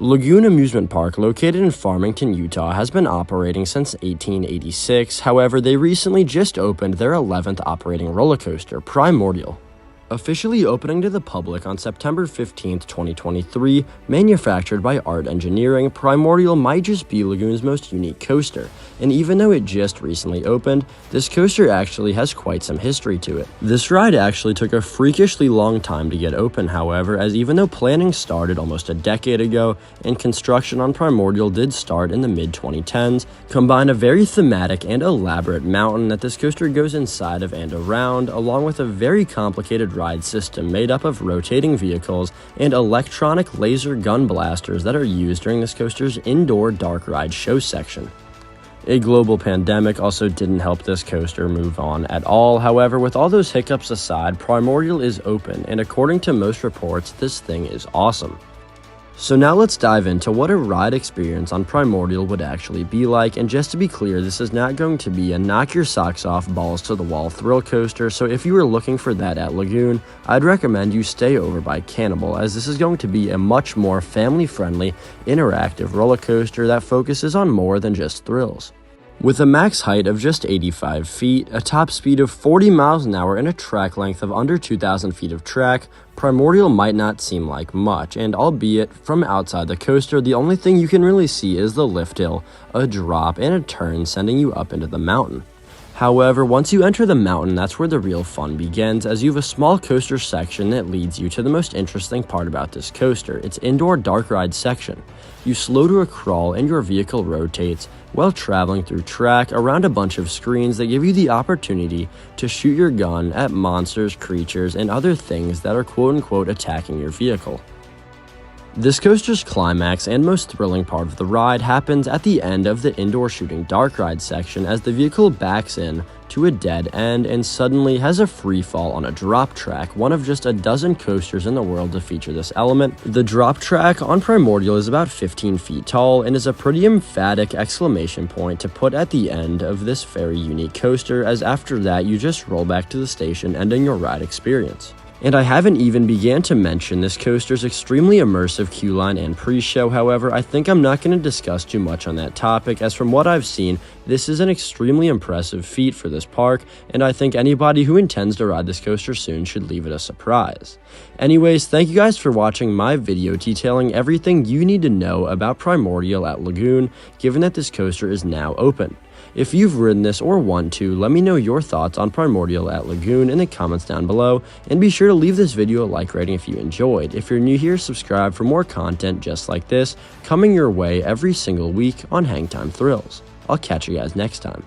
Lagoon Amusement Park, located in Farmington, Utah, has been operating since 1886. However, they recently just opened their 11th operating roller coaster, Primordial. Officially opening to the public on September 15, 2023, manufactured by Art Engineering, Primordial might just be Lagoon's most unique coaster, and even though it just recently opened, this coaster actually has quite some history to it. This ride actually took a freakishly long time to get open, however, as even though planning started almost a decade ago, and construction on Primordial did start in the mid-2010s, combine a very thematic and elaborate mountain that this coaster goes inside of and around, along with a very complicated ride system made up of rotating vehicles and electronic laser gun blasters that are used during this coaster's indoor dark ride show section. A global pandemic also didn't help this coaster move on at all. However, with all those hiccups aside, Primordial is open, and according to most reports, this thing is awesome. So now let's dive into what a ride experience on Primordial would actually be like, and just to be clear, this is not going to be a knock your socks off balls to the wall thrill coaster, so if you were looking for that at Lagoon, I'd recommend you stay over by Cannibal, as this is going to be a much more family-friendly, interactive roller coaster that focuses on more than just thrills. With a max height of just 85 feet, a top speed of 40 miles an hour, and a track length of under 2,000 feet of track, Primordial might not seem like much, and albeit from outside the coaster, the only thing you can really see is the lift hill, a drop, and a turn sending you up into the mountain. However, once you enter the mountain, that's where the real fun begins, as you have a small coaster section that leads you to the most interesting part about this coaster, its indoor dark ride section. You slow to a crawl and your vehicle rotates while traveling through track around a bunch of screens that give you the opportunity to shoot your gun at monsters, creatures, and other things that are quote-unquote attacking your vehicle. This coaster's climax and most thrilling part of the ride happens at the end of the indoor shooting dark ride section, as the vehicle backs in to a dead end and suddenly has a free fall on a drop track, one of just a dozen coasters in the world to feature this element. The drop track on Primordial is about 15 feet tall and is a pretty emphatic exclamation point to put at the end of this very unique coaster, as after that you just roll back to the station, ending your ride experience. And I haven't even began to mention this coaster's extremely immersive queue line and pre-show. However, I think I'm not going to discuss too much on that topic, as from what I've seen, this is an extremely impressive feat for this park, and I think anybody who intends to ride this coaster soon should leave it a surprise. Anyways, thank you guys for watching my video detailing everything you need to know about Primordial at Lagoon, given that this coaster is now open. If you've ridden this or want to, let me know your thoughts on Primordial at Lagoon in the comments down below, and be sure to leave this video a like rating if you enjoyed. If you're new here, subscribe for more content just like this, coming your way every single week on Hangtime Thrills. I'll catch you guys next time.